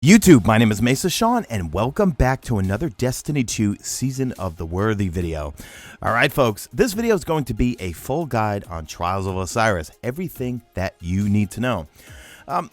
YouTube, my name is Mesa Sean, and welcome back to another Destiny 2 Season of the Worthy video. Alright folks, this video is going to be a full guide on Trials of Osiris, everything that you need to know.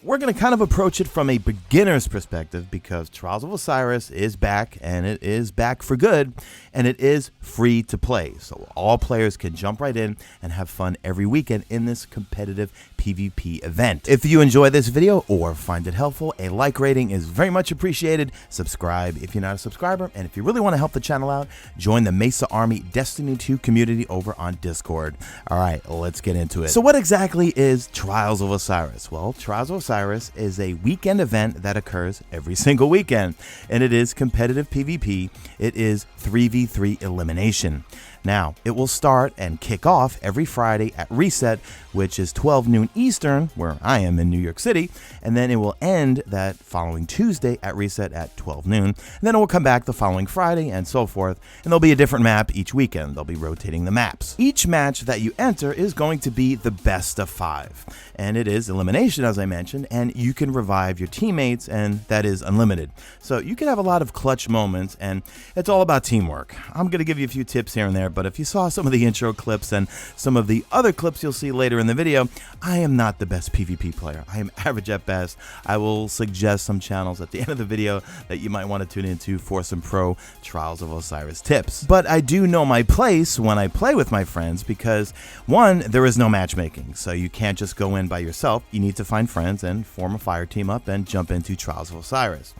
We're going to kind of approach it from a beginner's perspective because Trials of Osiris is back, and it is back for good, and it is free to play. So all players can jump right in and have fun every weekend in this competitive PvP event. If you enjoy this video or find it helpful, a like rating is very much appreciated. Subscribe if you're not a subscriber, and if you really want to help the channel out, join the Mesa Army Destiny 2 community over on Discord. Alright, let's get into it. So what exactly is Trials of Osiris? Well, Trials of Osiris is a weekend event that occurs every single weekend, and it is competitive PvP. It is 3v3 elimination. Now, it will start and kick off every Friday at reset, which is 12 noon Eastern, where I am in New York City, and then it will end that following Tuesday at reset at 12 noon, and then it will come back the following Friday, and so forth, and there'll be a different map each weekend. They'll be rotating the maps. Each match that you enter is going to be the best of 5, and it is elimination, as I mentioned, and you can revive your teammates, and that is unlimited. So you can have a lot of clutch moments, and it's all about teamwork. I'm going to give you a few tips here and there, but if you saw some of the intro clips and some of the other clips you'll see later in the video, I am not the best PvP player. I am average at best. I will suggest some channels at the end of the video that you might want to tune into for some pro Trials of Osiris tips. But I do know my place when I play with my friends because, one, there is no matchmaking, so you can't just go in by yourself. You need to find friends and form a fire team up and jump into Trials of Osiris.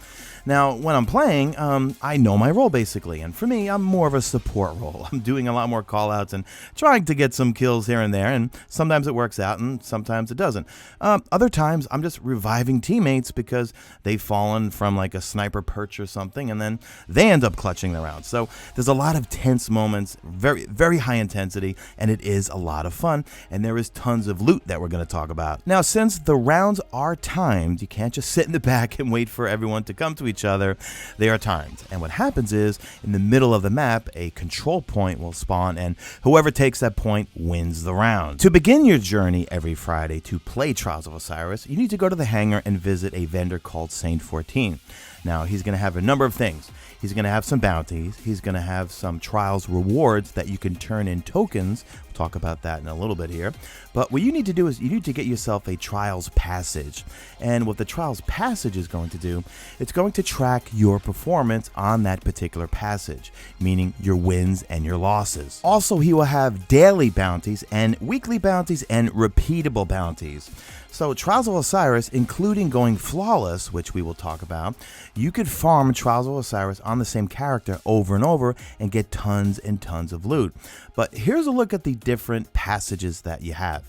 Now, when I'm playing, I know my role basically, and for me, I'm more of a support role. I'm doing a lot more callouts and trying to get some kills here and there, and sometimes it works out and sometimes it doesn't. Other times, I'm just reviving teammates because they've fallen from like a sniper perch or something, and then they end up clutching the round. So there's a lot of tense moments, very, very high intensity, and it is a lot of fun, and there is tons of loot that we're going to talk about. Now, since the rounds are timed, you can't just sit in the back and wait for everyone to come to each other. They are timed, and what happens is in the middle of the map a control point will spawn, and whoever takes that point wins the round. To begin your journey every Friday to play Trials of Osiris, you need to go to the hangar and visit a vendor called Saint 14. Now, he's going to have a number of things. He's going to have some bounties. He's going to have some trials rewards that you can turn in tokens. We'll talk about that in a little bit here. But what you need to do is you need to get yourself a trials passage. And what the trials passage is going to do, it's going to track your performance on that particular passage, meaning your wins and your losses. Also, he will have daily bounties and weekly bounties and repeatable bounties. So Trials of Osiris, including going flawless, which we will talk about, you could farm Trials of Osiris on the same character over and over and get tons and tons of loot. But here's a look at the different passages that you have.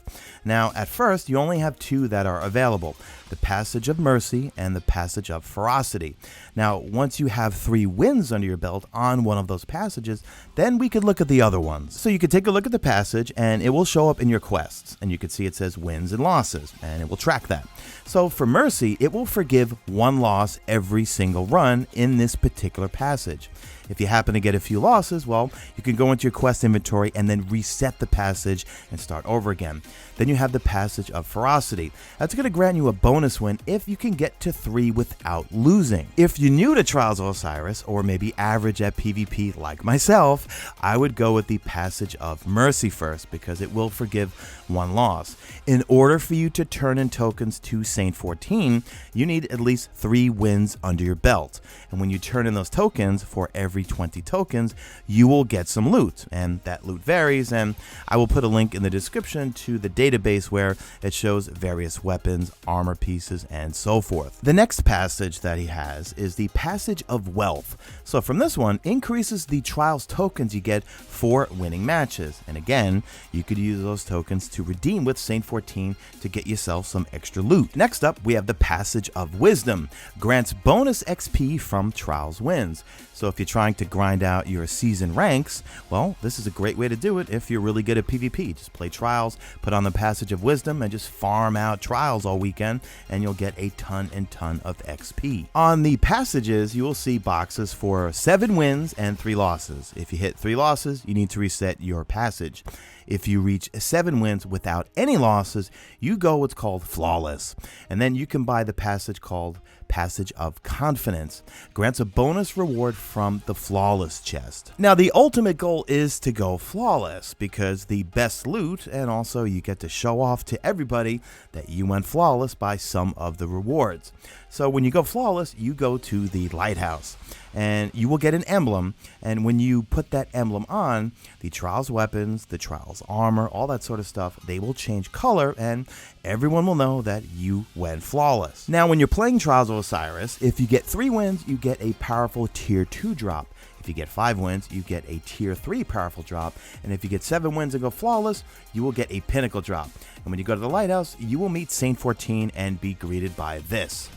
Now, at first, you only have 2 that are available, the Passage of Mercy and the Passage of Ferocity. Now, once you have 3 wins under your belt on one of those passages, then we could look at the other ones. So you could take a look at the passage, and it will show up in your quests, and you can see it says wins and losses, and it will track that. So for Mercy, it will forgive 1 loss every single run in this particular passage. If you happen to get a few losses, well, you can go into your quest inventory and then reset the passage and start over again. Then you have the Passage of Ferocity. That's going to grant you a bonus win if you can get to 3 without losing. If you're new to Trials of Osiris, or maybe average at PvP like myself, I would go with the Passage of Mercy first because it will forgive 1 loss. In order for you to turn in tokens to Saint 14, you need at least 3 wins under your belt. And when you turn in those tokens, for every 20 tokens, you will get some loot, and that loot varies, and I will put a link in the description to the database where it shows various weapons, armor pieces, and so forth. The next passage that he has is the Passage of Wealth. So from this one, increases the trials tokens you get for winning matches, and again, you could use those tokens to redeem with Saint 14 to get yourself some extra loot. Next up, we have the Passage of Wisdom. Grants bonus XP from trials wins. So if you're trying to grind out your season ranks, well, this is a great way to do it if you're really good at PvP. Just play trials, put on the Passage of Wisdom, and just farm out trials all weekend, and you'll get a ton and ton of XP. On the passages, you will see boxes for 7 wins and 3 losses. If you hit 3 losses, you need to reset your passage. If you reach 7 wins without any losses, you go what's called flawless. And then you can buy the passage called Passage of Confidence. Grants a bonus reward from the flawless chest. Now, the ultimate goal is to go flawless because the best loot, and also you get to show off to everybody that you went flawless by some of the rewards. So when you go flawless, you go to the lighthouse and you will get an emblem. And when you put that emblem on, the Trials weapons, the Trials armor, all that sort of stuff, they will change color and everyone will know that you went flawless. Now, when you're playing Trials of Osiris, if you get 3 wins, you get a powerful tier 2 drop. If you get 5 wins, you get a tier 3 powerful drop. And if you get 7 wins and go flawless, you will get a pinnacle drop. And when you go to the lighthouse, you will meet Saint 14 and be greeted by this.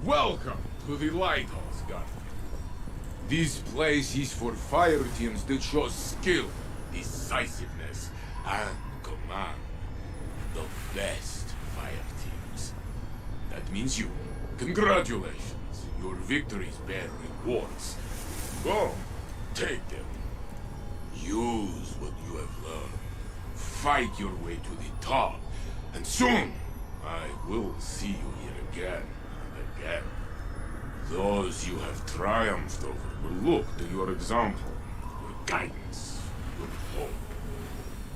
Welcome to the lighthouse, Guardian. This place is for fire teams that show skill, decisiveness, and command. The best fire teams. That means you. Congratulations. Your victories bear rewards. Go. Take them. Use what you have learned. Fight your way to the top. And soon, I will see you here again and again. Those you have triumphed over will look to your example, your guidance, your hope.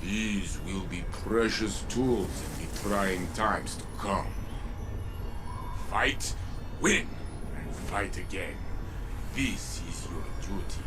These will be precious tools in the trying times to come. Fight, win, and fight again. This is your duty.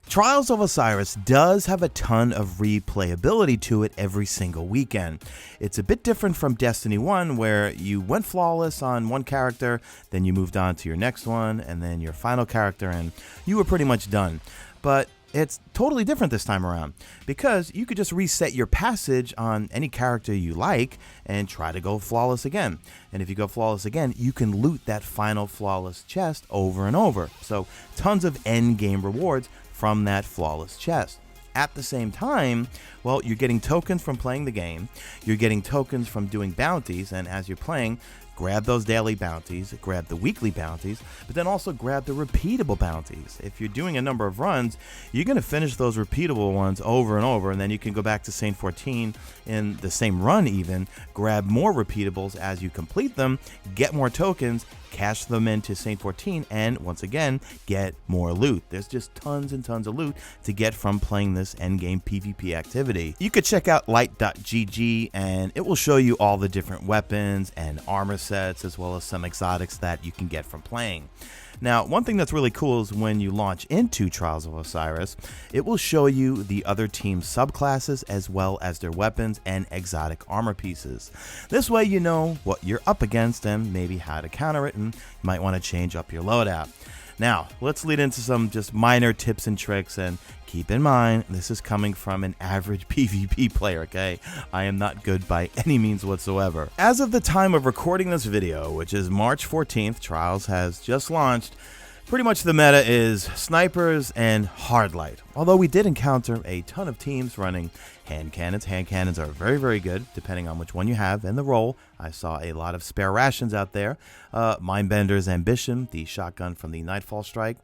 Trials of Osiris does have a ton of replayability to it every single weekend. It's a bit different from Destiny 1, where you went flawless on one character, then you moved on to your next one, and then your final character, and you were pretty much done. But it's totally different this time around, because you could just reset your passage on any character you like and try to go flawless again. And if you go flawless again, you can loot that final flawless chest over and over. So tons of end game rewards from that flawless chest. At the same time, well, you're getting tokens from playing the game, you're getting tokens from doing bounties, and as you're playing, grab those daily bounties, grab the weekly bounties, but then also grab the repeatable bounties. If you're doing a number of runs, you're going to finish those repeatable ones over and over, and then you can go back to Saint 14 in the same run even, grab more repeatables as you complete them, get more tokens, cash them into Saint 14, and once again, get more loot. There's just tons and tons of loot to get from playing this endgame PvP activity. You could check out light.gg and it will show you all the different weapons and armor sets, as well as some exotics that you can get from playing. Now, one thing that's really cool is when you launch into Trials of Osiris, it will show you the other team's subclasses as well as their weapons and exotic armor pieces. This way you know what you're up against and maybe how to counter it, and you might want to change up your loadout. Now, let's lead into some just minor tips and tricks, and keep in mind, this is coming from an average PvP player, okay? I am not good by any means whatsoever. As of the time of recording this video, which is March 14th, Trials has just launched. Pretty much the meta is snipers and hard light. Although we did encounter a ton of teams running hand cannons. Hand cannons are very, very good, depending on which one you have and the role. I saw a lot of spare rations out there. Mindbender's Ambition, the shotgun from the Nightfall Strike,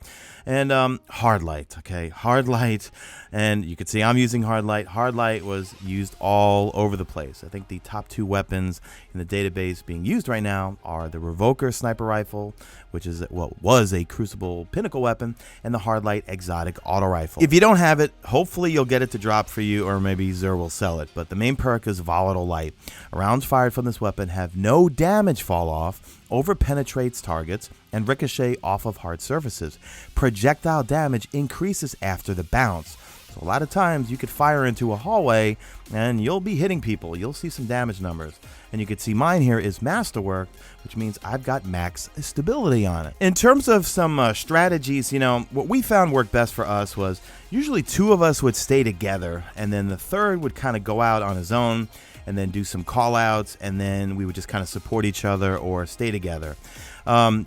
and hard light, okay? Hard light, and you can see I'm using hard light. Hard light was used all over the place. I think the top 2 weapons in the database being used right now are the Revoker Sniper Rifle, which is what was a Crucible Pinnacle weapon, and the Hard Light Exotic Auto Rifle. If you don't have it, hopefully you'll get it to drop for you, or maybe Xur will sell it, but the main perk is Volatile Light. Rounds fired from this weapon have no damage fall off, over penetrates targets, and ricochet off of hard surfaces. Projectile damage increases after the bounce. So a lot of times you could fire into a hallway and you'll be hitting people. You'll see some damage numbers. And you can see mine here is masterwork, which means I've got max stability on it. In terms of some strategies, you know, what we found worked best for us was usually 2 of us would stay together, and then the third would kind of go out on his own and then do some call outs, and then we would just kind of support each other or stay together.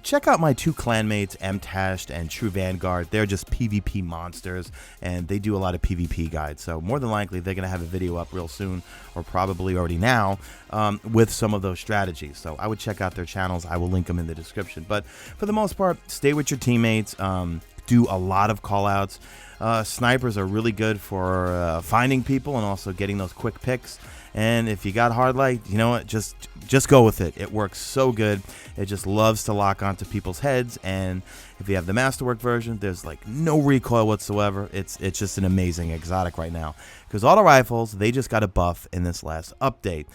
Check out my 2 clanmates, Mtashed and True Vanguard. They're just PvP monsters, and they do a lot of PvP guides. So more than likely, they're going to have a video up real soon, or probably already now, with some of those strategies. So I would check out their channels. I will link them in the description. But for the most part, stay with your teammates. Do a lot of call outs. Snipers are really good for finding people and also getting those quick picks. And if you got hard light, you know what, just go with it. It works so good. It just loves to lock onto people's heads. And if you have the masterwork version, there's like no recoil whatsoever. It's just an amazing exotic right now, because auto rifles, they just got a buff in this last update.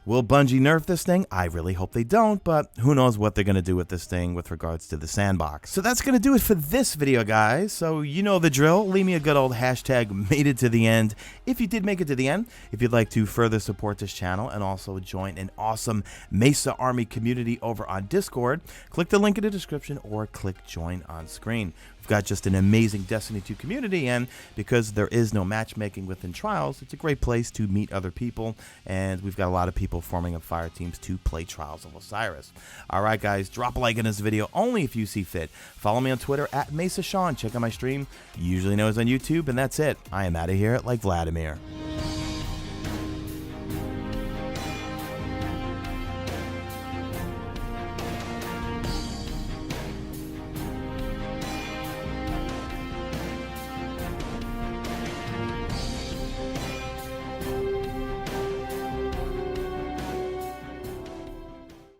Will Bungie nerf this thing? I really hope they don't, but who knows what they're going to do with this thing with regards to the sandbox. So that's going to do it for this video, guys. So you know the drill. Leave me a good old hashtag made it to the end if you did make it to the end. If you'd like to further support this channel and also join an awesome Mesa Army community over on Discord, click the link in the description or click join on screen. We've got just an amazing Destiny 2 community, and because there is no matchmaking within Trials, it's a great place to meet other people, and we've got a lot of people forming up fire teams to play Trials of Osiris. Alright guys, drop a like in this video only if you see fit. Follow me on Twitter at MesaSean. Check out my stream, usually known as on YouTube, and that's it. I am out of here like Vladimir.